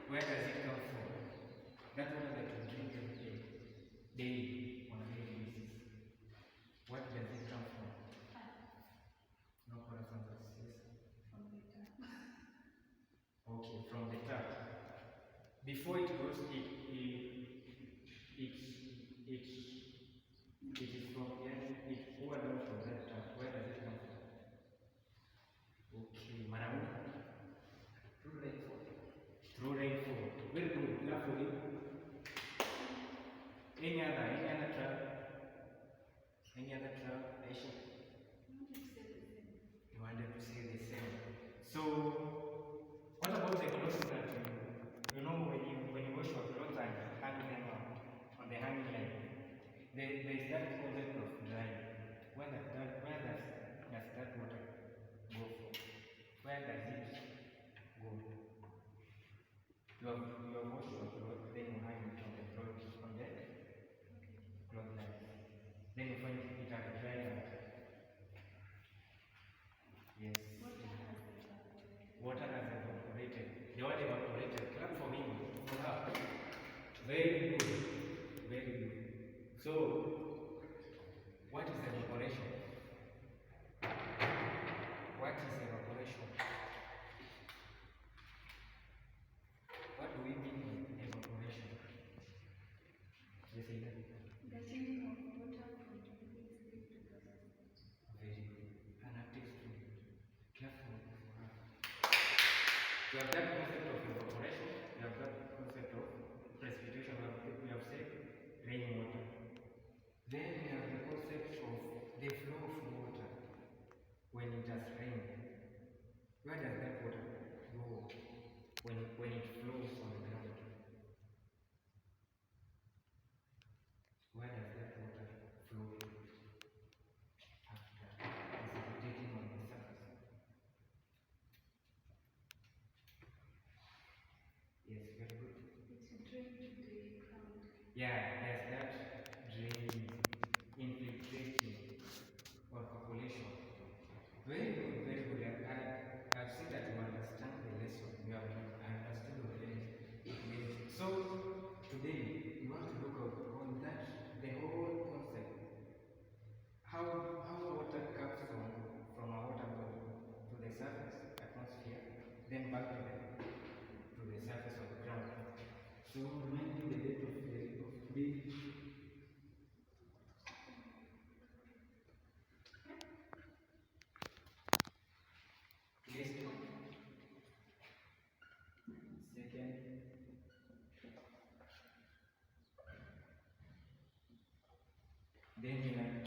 Where does it come from? That water that you drink every day, daily, on a daily basis. What does it come from? No question answers. From the tap. Okay, from the tap. Before it goes, it is from, yes, it poured out from that tap. Where does it come from? Okay, Maramu. Through rainfall. Through rainfall. Very good. Clap for it. Any other trap? Any other trap? Aisha? You wanted to say the same. So, what about the clothes that you know when you wash your clothes and hang them on the hanging line? There is that concept of drying. Where does that water go from? Where does it go? You have washed your clothes, then you hang it on the clothes line. Then you find it has dried out. Yes. Water has evaporated. The water evaporated. Clap for him, for her. Very good. Very good. So, what is evaporation? What is evaporation? What do we mean by evaporation? Yes, The changing of water from liquid to gas. very good. An active student. Careful for her. You have that concept of evaporation. You have that concept of precipitation. We have said rainwater. Then we have the concept of the flow of water when it has rained. Where does that water go when it flows on the ground? Where does that water flow after precipitating on the surface? Yes, very good. It's drained to the ground. Yeah, there's that drain, infiltrating, or population. Very good, very good. I've seen that you understand the lesson. You have understood already. So, today, you want to look on that, the whole concept. How water comes from a water body to the surface, atmosphere, then back to the surface of the ground. So, remind me the date of today. Today's date. Second. Then you learn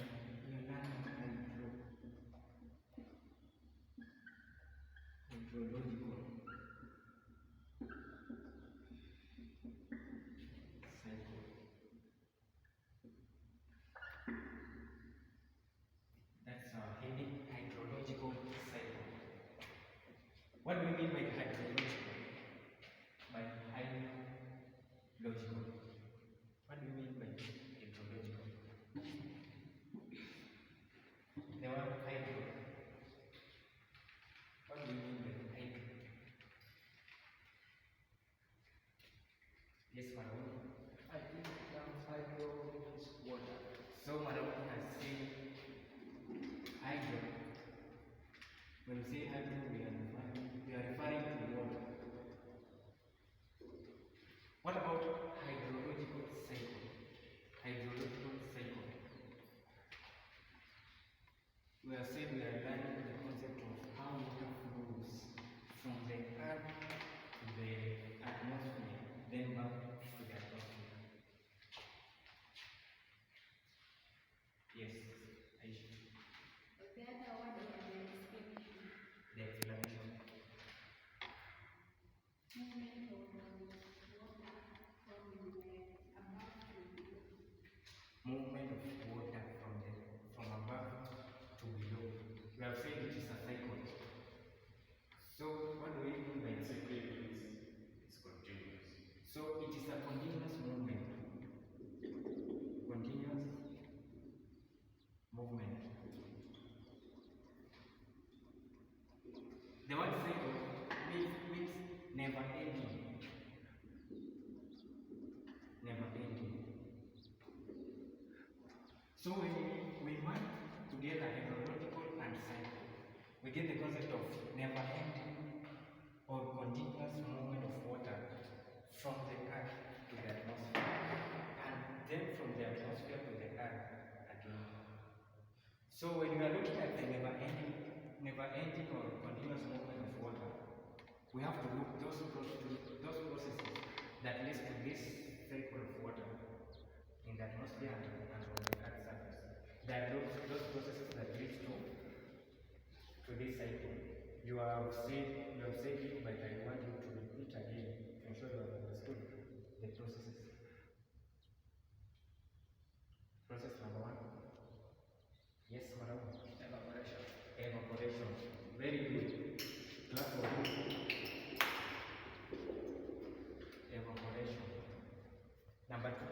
hydrological cycle. That's our heading, hydrological cycle. What do we mean by hydrological? By hydrological. What do you mean by hydrological? The word hydro. What do you mean by hydro? Yes, Marawi. I think hydro means water. So Marawi has said hydro. When we say hydro, we are referring to water. What about hydrological cycle? Hydrological cycle. We are saying we are learning the concept of how water flows from the earth to the atmosphere, then back to the atmosphere. Yes, Aisha. The other one is the explanation. The explanation. Movement of water from above to below. Movement of water from above to below. We have said it is a cycle. So what do we mean by cycle? It's continuous. So it is a continuous movement. Continuous movement. The word cycle means never ending. So when we merge together hydrological and cycle, we get the concept of never-ending or continuous movement of water from the earth to the atmosphere, and then from the atmosphere to the earth again. So when we are looking at the never-ending or continuous movement of water, we have to look those processes that leads to this cycle of water in the atmosphere and on the earth's surface. There are those processes that lead to this cycle. You have said it, but I want you to repeat again. I'm sure you have understood the processes. Process number one. Yes, madam. Evaporation. Evaporation. Very good. Clap for you. Evaporation. Number two.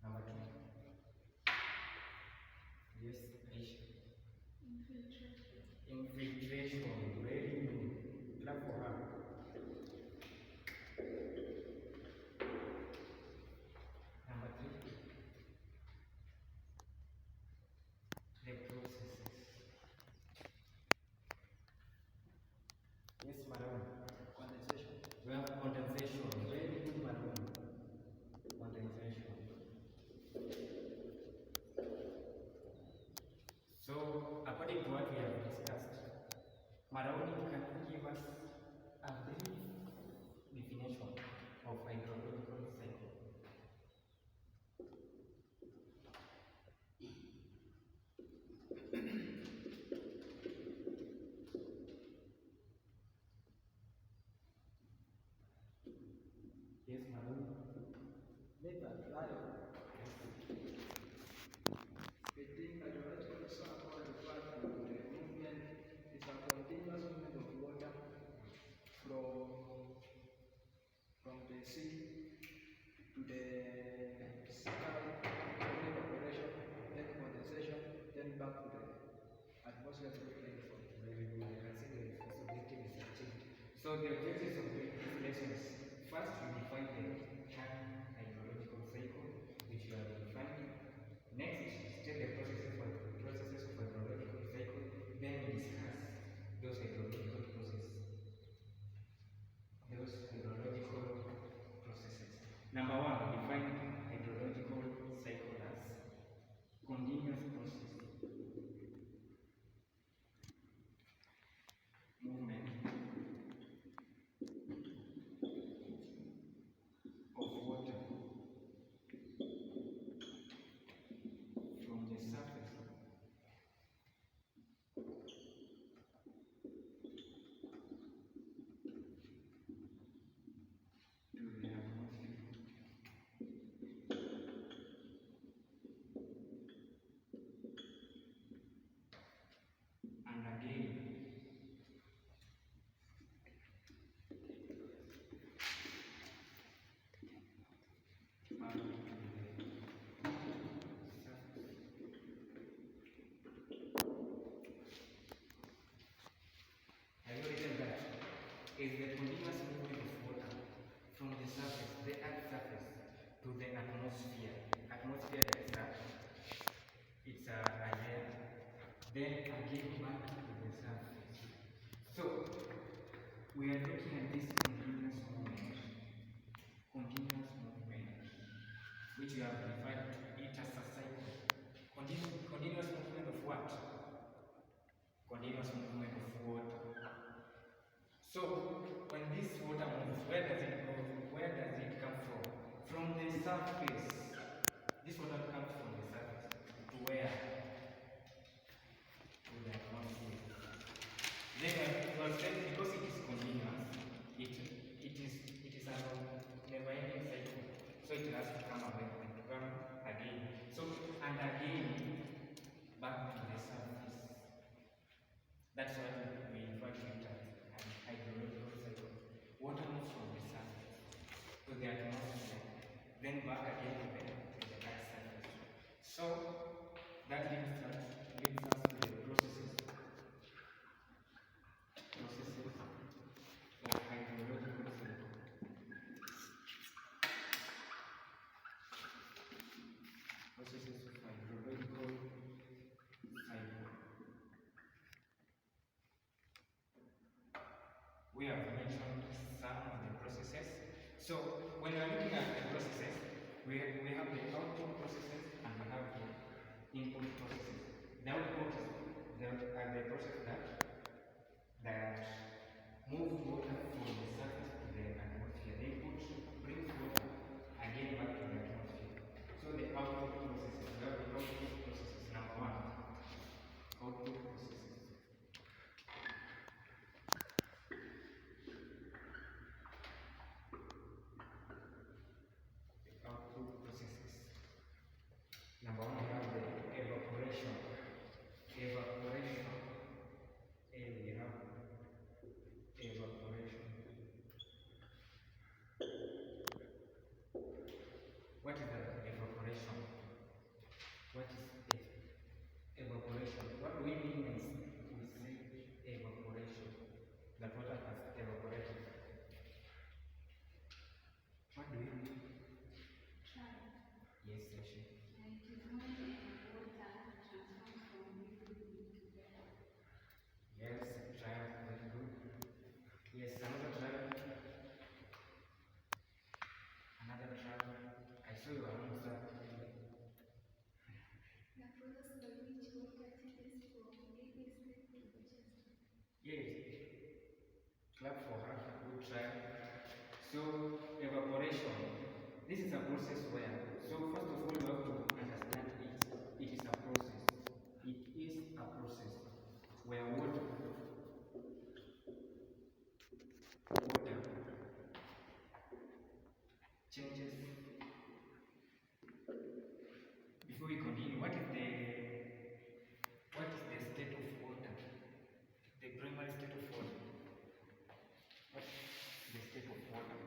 Number two. Yes, Aisha. Infiltration. Very good. Clap for her. Number three. The processes. Yes, madam. Condensation. We have condensation. Very good, madam. Condensation. So, according to what we have discussed, Maraoni, can you give us a brief definition of hydrological cycle? Yes, Maraoni. Maybe I'll try. We think hydrological cycle refers to the movement, it's a continuous movement of water from the sea to the sky, then evaporation, then condensation, then back to the atmosphere to the rainfall. Very good. I can see the objective is achieved. So the objectives of these lessons: first, we define the term hydrological cycle, which you have defined. Next, state the processes of hydrological cycle. Then we discuss those hydrological processes. Number one, we define hydrological cycle as continuous process, movement of water from the surface to the atmosphere. And again, back to the surface. Have you written that? Is the continuous movement of water from the surface, the earth's surface, to the atmosphere. Atmosphere it's a layer. Then again back to the surface. So we are looking at this continuous movement, which we have defined it as a cycle. Continuous movement of what? Continuous movement of water. So when this water moves, where does it go? Where does it come from? From the surface. This water comes from the surface to where? To the atmosphere. Then it was said because it is continuous, it is a never-ending cycle. So it has to come again and to come again. So and again back to the surface. That's why we refer to it as an hydrological cycle. Water moves from the surface to the atmosphere, then back again to the We have mentioned some of the processes. So when we are looking at the processes, we have the output processes and we have the input processes. The output are the processes that move water from the surface to the atmosphere. The input brings water again back to the atmosphere. So the output processes, we have the output processes. Number one, output processes. Output processes. Number one, we have the evaporation. Evaporation. We have evaporation. What is the evaporation? What is evaporation? What do we mean when we say evaporation? That water has evaporated. What do we mean? Try. Yes, Sashi. And it is when water transforms from liquid into vapor. Yes, trial, very good. Yes, another trial. Another trial. I saw your answer. The process by which water changes from liquid state to gaseous state. Yes, clap for her. Good trial. So, evaporation. This is a process where, so first of all, you have to understand it is a process. It is a process where water changes. Before we continue, what is the state of water? The primary state of water. What is the state of water?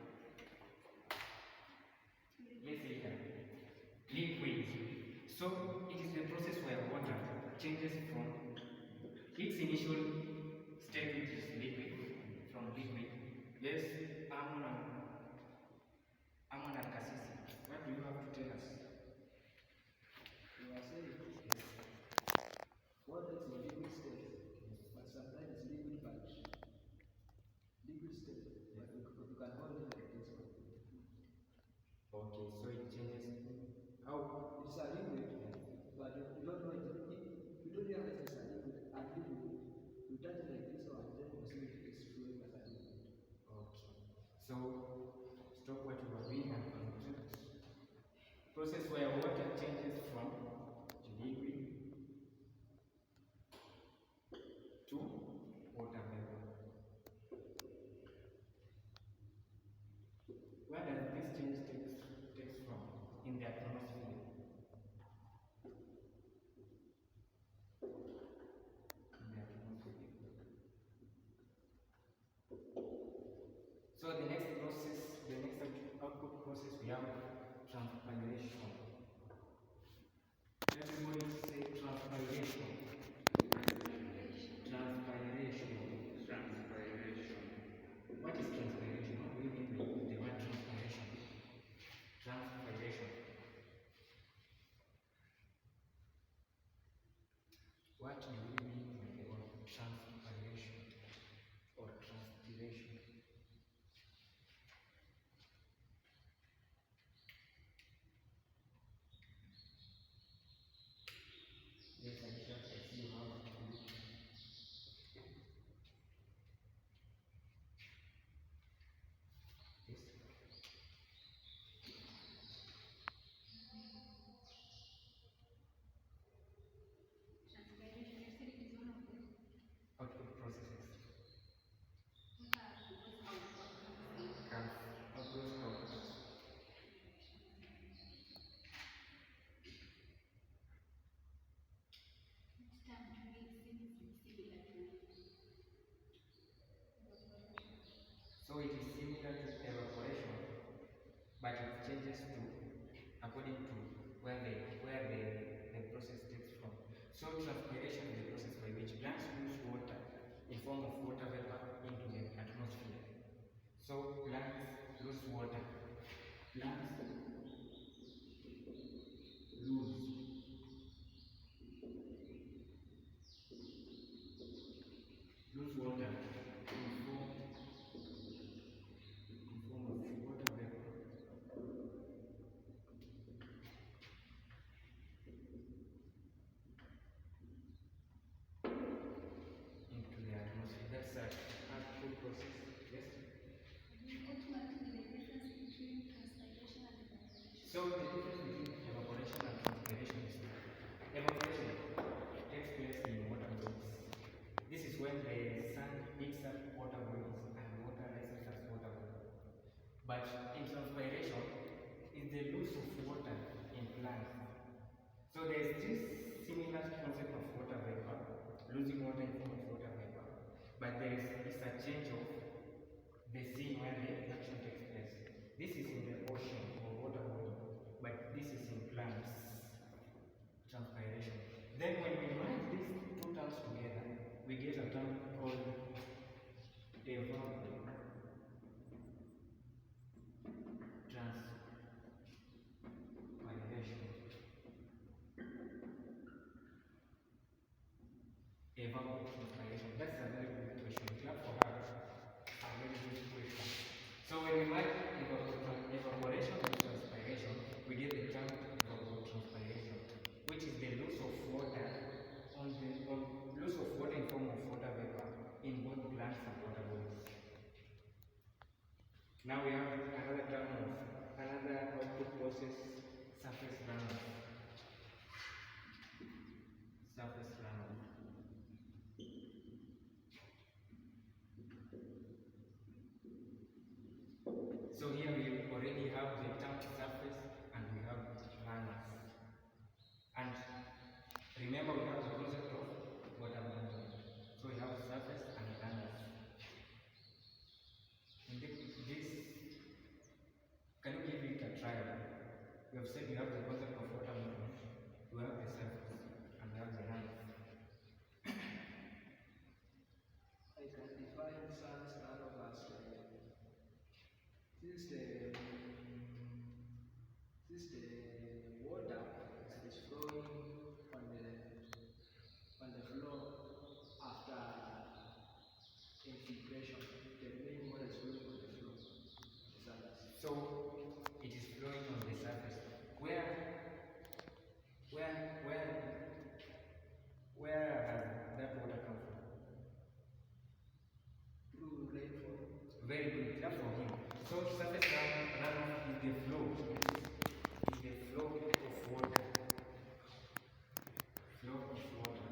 Yes, Ida. Liquid. So it is the process where water changes from its initial state, which is liquid, from liquid. Yes, Amon and Kasisi. What do you have to tell us? You are saying Yes. water is a liquid state, but sometimes it's liquid but liquid state. But you can hold it like this one. Okay, so it changes. How? It's a liquid, but you don't know it. You don't realize it's a liquid until you touch it like this one, and then you see it's flowing as a liquid. Okay. So stop what you are doing and concentrate. Process where water changes from liquid to water vapor. Where does this change takes from? In the atmosphere. In the atmosphere. So the next process, the next output process, we have transpiration. Everybody say transpiration. Transpiration. Transpiration. What is transpiration? What do you mean by the word transpiration? Transpiration. What do you mean by the word transpiration or transpiration? Yes, I see you have to do. Yes. Transpiration, you said it is one of them. Output processes. What are those outcomes? Can output out. Which term to me seems similar to evaporation. So it is similar to evaporation, but it changes to according to where the process takes from. So transpiration is the process by which plants lose water in form of water vapor into the atmosphere. So plants lose water. Plants lose water in form So the difference between evaporation and transpiration is that evaporation takes place in water bodies. This is when the sun heats up water bodies and water rises as water vapor. But in transpiration is the loss of water in plants. So there is this similar concept of water vapor, losing water in form of water vapor, but there is a change of the scene where the action takes place. This is in the ocean or water body, but this is in plants, transpiration. Then when we merge these two terms together, we get a term called evaporation. Evaporation, transpiration. That's a very good question. Clap for her. A very good question. So when we merge evaporation and transpiration, we get the term evapotranspiration, which is the loss of water loss of water in form of water vapor in both plants and water bodies. Now we have another term of another output process, surface runoff. Surface runoff. So here we already have the term surface and we have runoff. And remember we have the concept of water management. So we have surface and runoff. In this, can you give it a trial? We have said we have the concept of water movement, we have the surface, and we have the runoff. I can define sun's runoff as since the water is flowing on the floor after infiltration, the remaining water is flowing on the floor. The surface. So it is flowing on the surface. Where has that water come from? Through rainfall. Very good. Clap for him. So surface runoff is the flow. Is the flow of water. Flow of water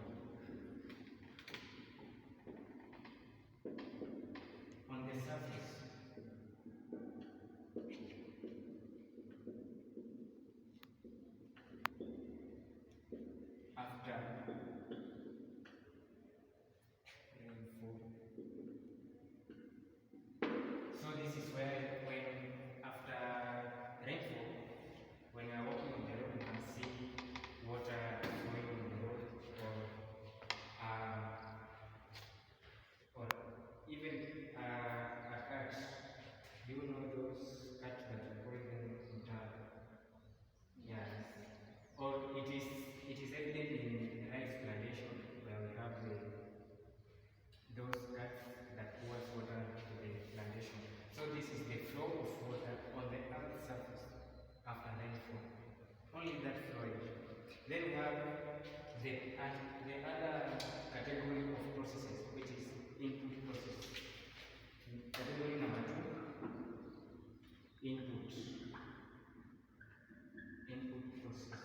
on the surface. After rainfall. So this is where when after rainfall, when we are walking on the road, we can see water flowing on the road, or even a cat. Do you know those cats that we call them mutara? Yes. Or it is evident in rice plantation where we have those cats that pours water to the plantation. So this is the flow of water on the earth's surface after rainfall. Only that flowing. Then we have the other category of processes, which is input process. Category number 2, input. Input process.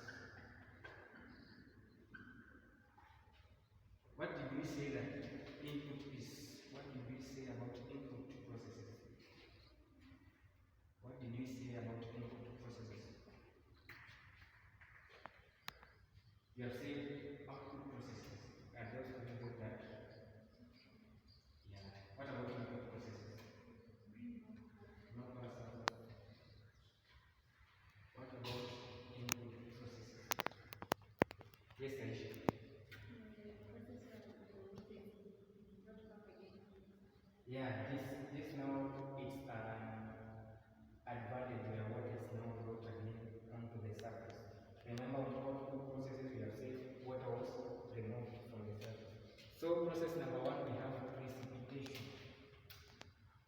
What did we say that input is? What did we say about input processes? What did we say about input processes? You have said output processes. Are those connected that? Yeah. What about input processes? No person. What about input processes? Yes, Aisha. Yeah, this now it's advantage where water is now brought again onto the surface. Remember with all two processes we have said water was removed from the surface. So process number 1 we have precipitation.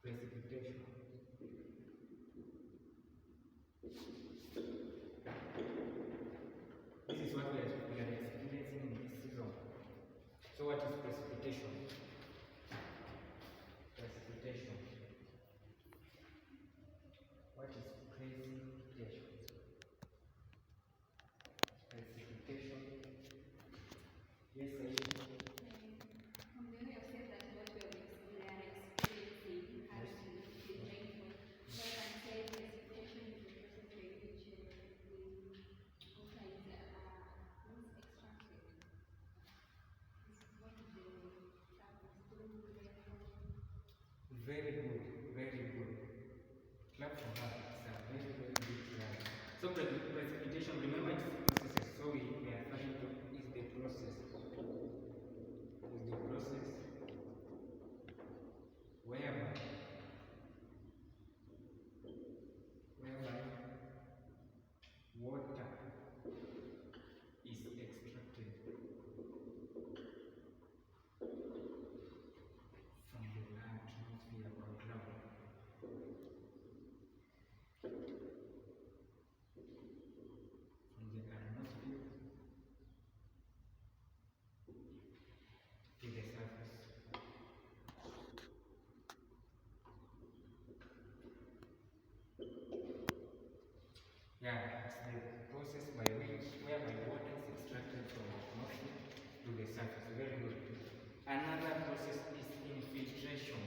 Precipitation. This is what we are experiencing in this season. So what is precipitation? Precipitation. What is precipitation? Very good, very good. Clap for her. It's a very, very good clap. So precipitation, remember it's processes. So we are trying to is the process. Is the process whereby water is extracted from the atmosphere or ground. From the atmosphere to the surface. Yeah, it's the process by which whereby water is extracted from the atmosphere to the surface. Very good. Another process is infiltration.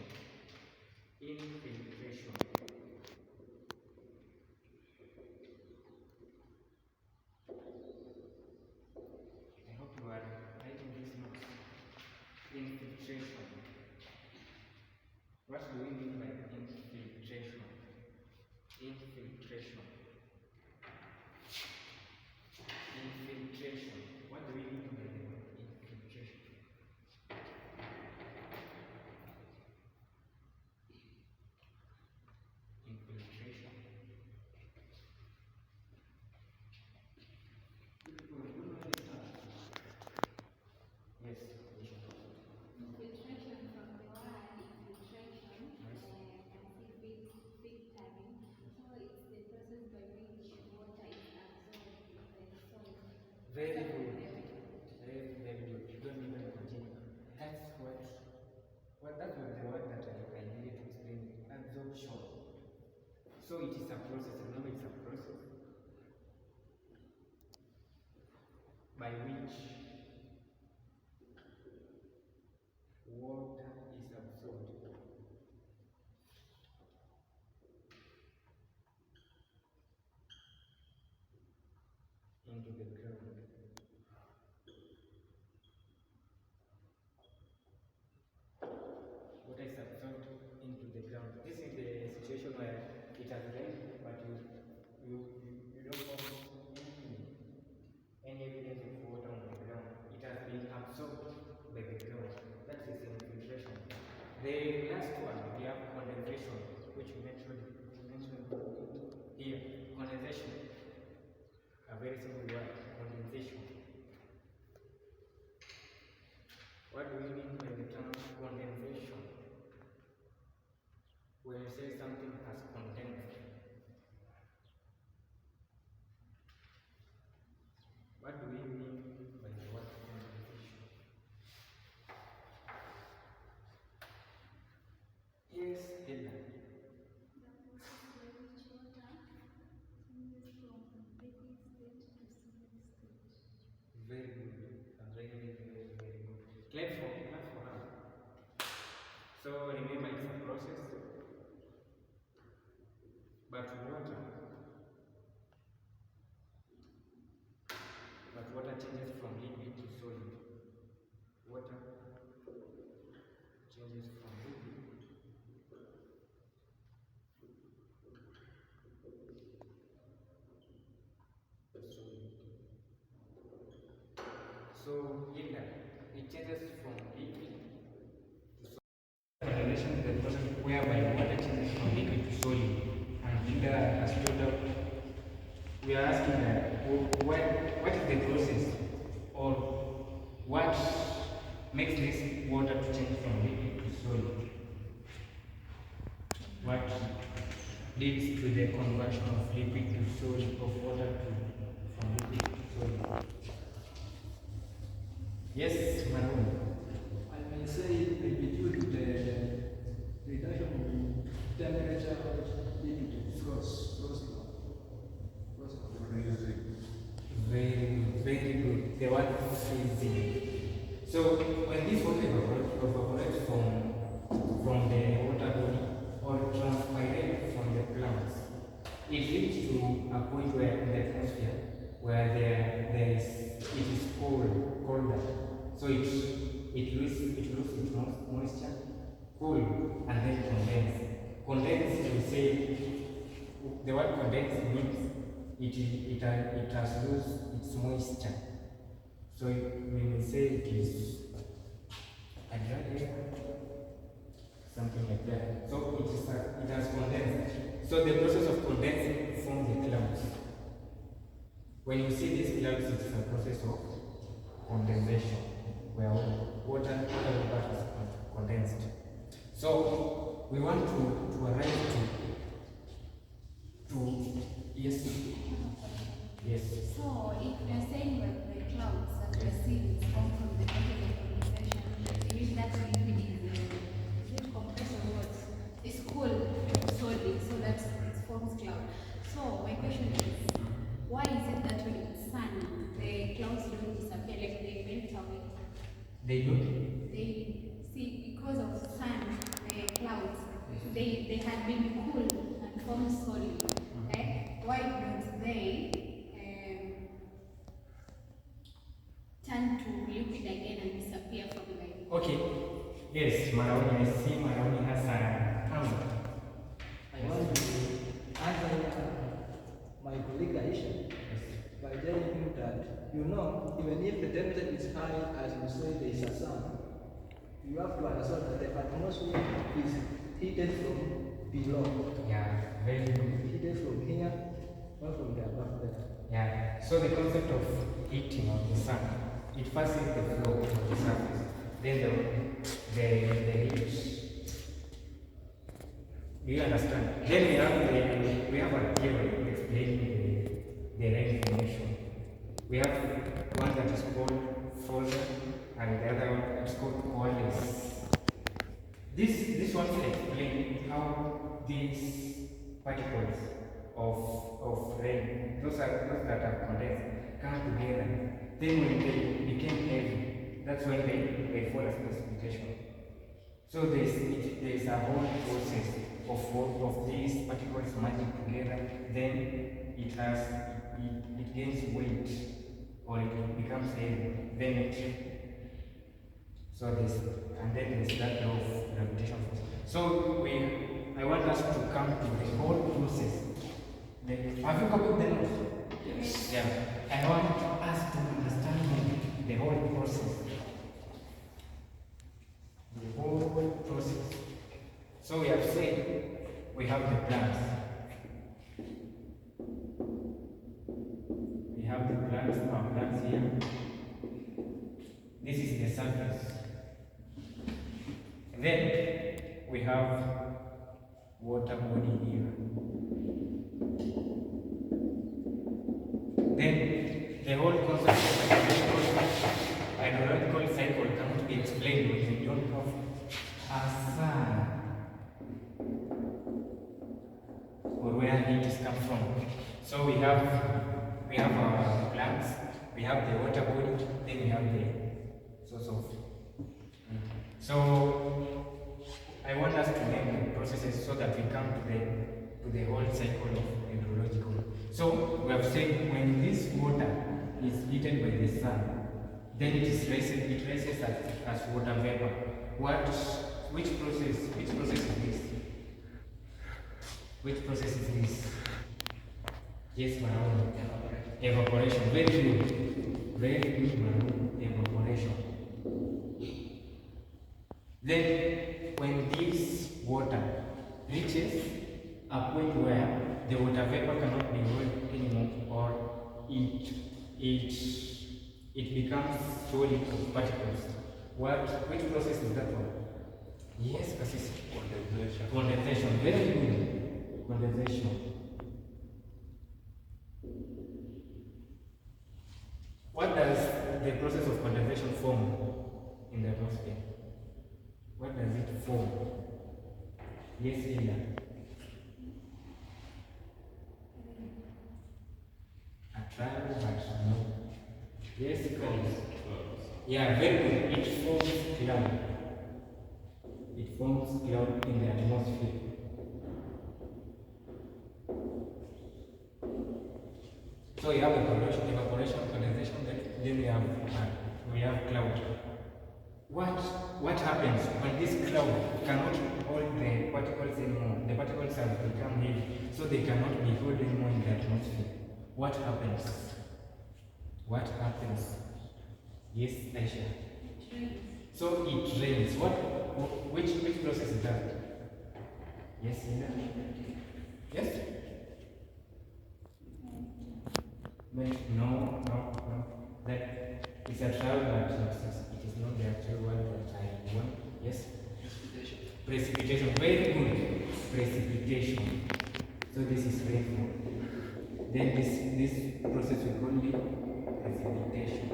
Infiltration. I hope you are writing these notes. Infiltration. What do we mean by infiltration? Infiltration. Infiltration. What do we mean by the word infiltration? Infiltration. Yes. Infiltration from the word infiltration, can see big tagging. So it's the process by which water is absorbed in the soil. Very good. Very, very good. You don't even continue. That's that was the word that I needed to explain. Absorption. So it is a process. Remember, it's a process by which water is absorbed into the ground. Water is absorbed into the ground. This is the situation where it has rained, but you don't have any evidence of water on the ground. It has been absorbed by the ground. That is infiltration. The last one, we have condensation, which we mentioned here. Condensation, a very simple word, condensation. What do we mean by the term condensation? When you say something has condensed, what do we mean by the word condensation? Yes, Hela. Very good. Very, very, very good. Clap for her. So remember, it's a process, but water changes from liquid to solid. Water changes from liquid to solid. So Linda, it changes from liquid to solid. Condensation is the process whereby water changes from liquid to solid. And Linda has told us, we are asking that what is the process or what makes this water to change from liquid to solid? What leads to the conversion of liquid to solid, of water from liquid to solid? Yes, Maroon. I may say it may be due to the reduction of temperature due to the frost. Very, very good. The word freezing. So when this water evaporates from the water body or transpirates from the plants, it leads to a point where in the atmosphere where it is colder. So it loses its moisture, cool, and then condenses. the word condensed means it has lost its moisture. So we may say it is a dry air, something like that. So it has condensed. So the process of condensing forms the clouds. When you see these clouds, it is a process of condensation, where water vapor is condensed. So we want to arrive to yes. Yes. So if we are saying that the clouds that we are seeing come from the process of condensation, it means that liquid is it compressed or what? It's cool, solid, so that it forms cloud. So my question is, why is it that when it's sunny, the clouds don't disappear, like they melt away? They do? They see, because of sun, the clouds, they had been cool and formed solid. Okay? Why don't they turn to liquid again and disappear from the... Okay. Yes, Maraoni, I see Maraoni has a answer. I want to answer my colleague Aisha by telling him that, even if the temperature is high, as you say, there is a sun, you have to understand that the atmosphere is heated from below. Yeah, very good. Heated from here, not from the above there. Yeah. So the concept of heating of the sun, it first hits the floor of the surface, then the heat. Do you understand? Then we have a theory explaining the rain formation. We have one that is called frozen, and the other one is called coalesce. This one explains how these particles of rain, those that are condensed, come together. Then when they became heavy, that's when they fall as precipitation. So there is a whole process of these particles merging together. Then it gains weight, or it becomes heavy. Then then there's that law of gravitation force. So I want us to come to the whole process. Have you copied the notes? Yes. Yeah. I want us to understand the whole process. The whole process. So we have said we have the plants. We have the plants, our plants here. This is the surface. Then we have water body here. Then the whole concept of hydrological cycle cannot be explained when you don't have a sun, or where heat is come from. So we have our plants, we have the water body, then we have the source of. So I want us to name the processes so that we come to the whole cycle of hydrological. So we have said when this water is heated by the sun, then it rises as water vapor. Which process is this? Which process is this? Yes, Maraoni. Evaporation. Very good. Very good, Maraoni. Evaporation. Then when this water reaches a point where the water vapor cannot be held anymore, or it becomes solid particles. Which process is that one? Yes, Cassis. Condensation. Condensation. Very good. Condensation. What does the process of condensation form in the atmosphere? What does it form? Yes, Ella. A cloud, but no. Yes, clouds. Yeah, very good. It forms cloud. It forms cloud in the atmosphere. So you have evaporation, condensation, then we have cloud. What happens when this cloud cannot hold the particles anymore? The particles have become heavy, so they cannot be held anymore in the atmosphere. What happens? What happens? Yes, Aisha. So it rains. Which process is that? Yes, Linda? Yes? No. That is a trial diagnosis. It is not the actual one that I want. Yes? Precipitation. Very good. Precipitation. So this is rainfall. Then this process will call it precipitation.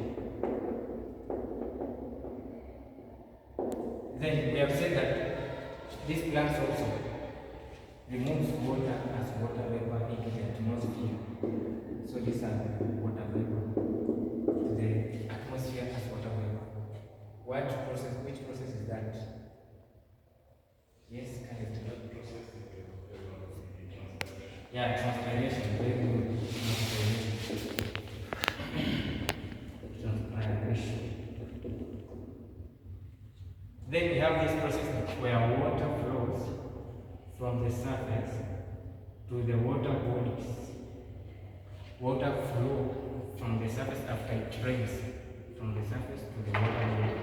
Then we have said that this plant also removes water as water vapor into the atmosphere. So these are water vapor to the atmosphere as water vapor. Which process is that? Yes, correct. Yeah, transpiration. Very good. Transpiration. Then we have this process where water flows from the surface to the water bodies. Water flow from the surface after it rains, from the surface to the water body.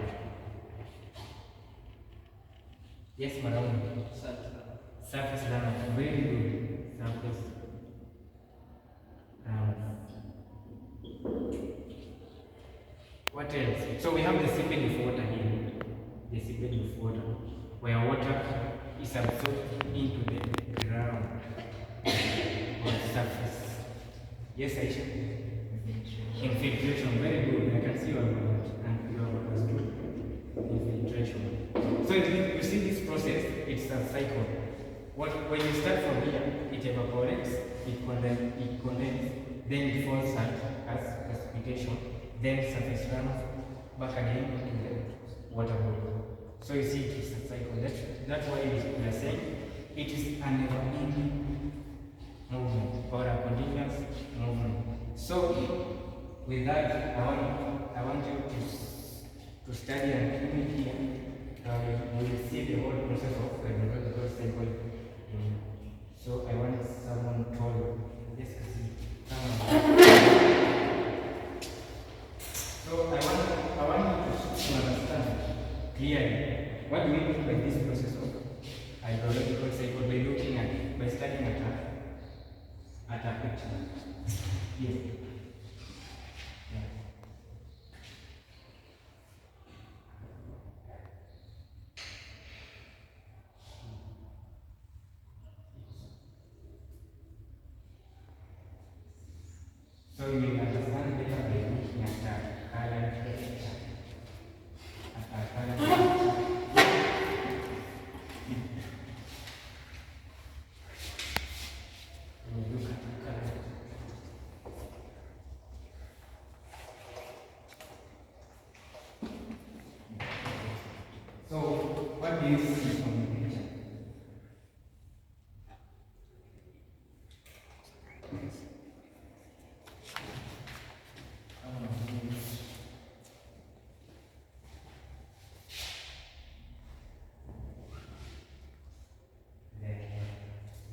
Yes, madam. Surface runoff. Very good. Surface runoff. What else? So we have the seepage of water here. The seepage of water, where water is absorbed into the ground or surface. Yes, Aisha? Infiltration. Very good. I can see you have understood infiltration. So you see this process, it's a cycle. When you start from here, it evaporates, it condenses, then it falls out as precipitation, then surface runoff, back again in the water body. So you see it is a cycle. That's why we are saying it is a never-ending movement or a continuous movement. So with that, I want you to study and keep it here. We will see the whole process of the hydrological cycle. So I want someone tall. Yes, so I want you to understand clearly what do we mean by this process of hydrological cycle by studying at a picture. Yes. Yeah. So you will understand better by looking at the current picture. So, what do you see from the picture?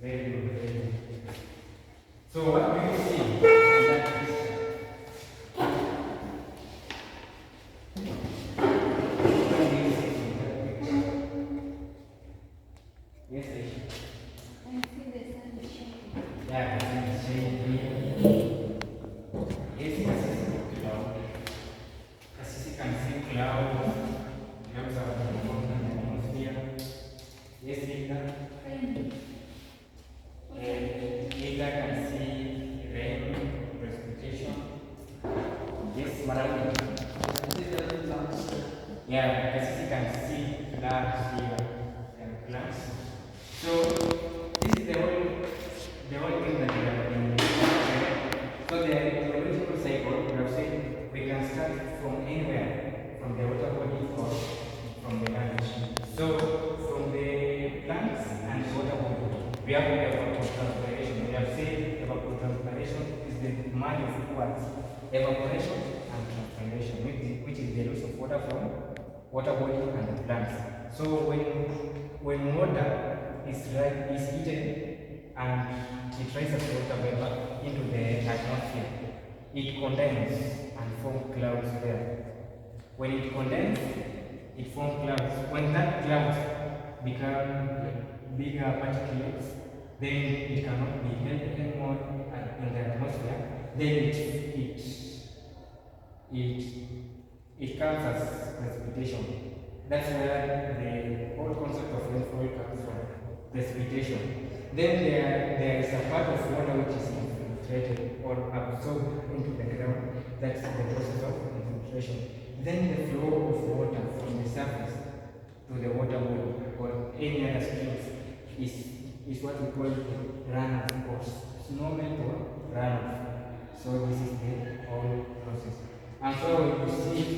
Very good, very good. So, what do you see in that picture? What do you see in that picture? Yes, Aisha? I see the sun shining. Yeah, the sun is shining here. Yes, I see cloud. As you can see clouds. Clouds are formed in the atmosphere. Yes, Linda? Linda can see rain, precipitation. Yes, madam? Yeah, as you can see clouds here and clouds. So this is the whole thing that we are doing. So the hydrological cycle, we have said we can start from anywhere, from the water body or from the land. So from the plants and the water body, we have evapotranspiration. We have said evapotranspiration is the merge of two words, evaporation and transpiration, which is the loss of water from water body and the plants. So when water is heated and it raises water vapor into the atmosphere. It condenses and forms clouds there. When it condenses, it forms clouds. When that clouds become bigger particles, then it cannot be held anymore in the atmosphere. Then it comes as precipitation. That's where the whole concept of rainfall comes from, precipitation. Then there is a part of water which is infiltrated or absorbed into the ground. That's the process of infiltration. Then the flow of water from the surface to the water body or any other streams is what we call runoff or snowmelt or runoff. So this is the whole process. And so you see it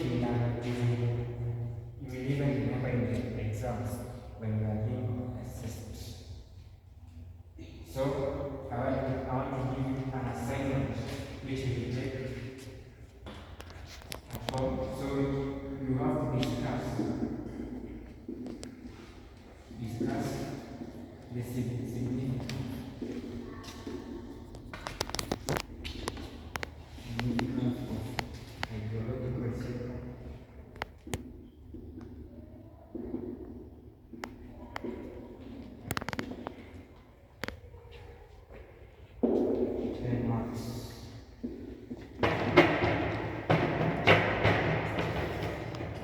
you will even remember in the exams when you are being assessed. So I want to give you an assignment which you will take at home. So you have to discuss the significance of hydrological cycle.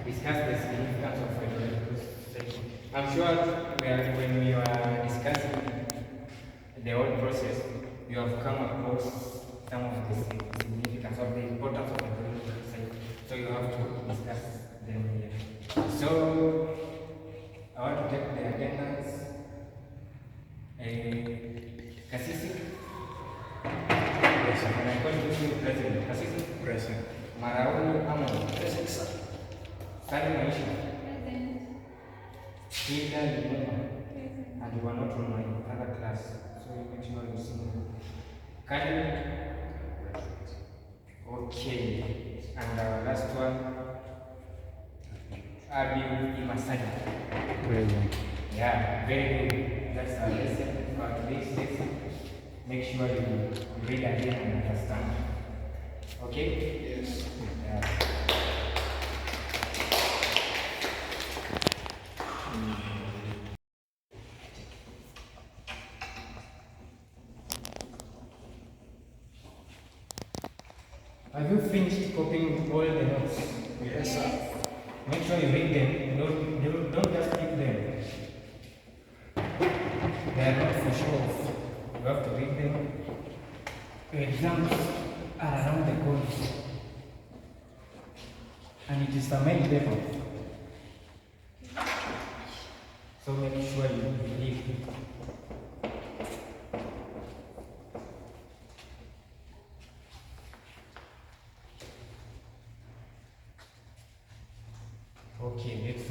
Discuss the significance of hydrological cycle. I'm sure when we are discussing the whole process, you have come across some of the significance of the importance of hydrological cycle. So you have to discuss them here. So I want to take the attendance. Kasisi. Present. And I call you present. Kasisi. Present. Marauni Amo. Present, sir. Sali Maisha. Present. Hilda Limuma. And you are not from my other class, so you make sure you see me. Kali. Okay. And our last one. Abi Imasani. Present. Yeah, very good. That's our lesson for today's lesson. Make sure you read again and understand. Okay? Yes. Yeah. Have you finished copying all the notes? Yes, sir. Make sure you read them. Don't just keep them. They are not for show off. You have to read them. Your exams are around the corner. And it is a main level. So make sure you read. Okay, let's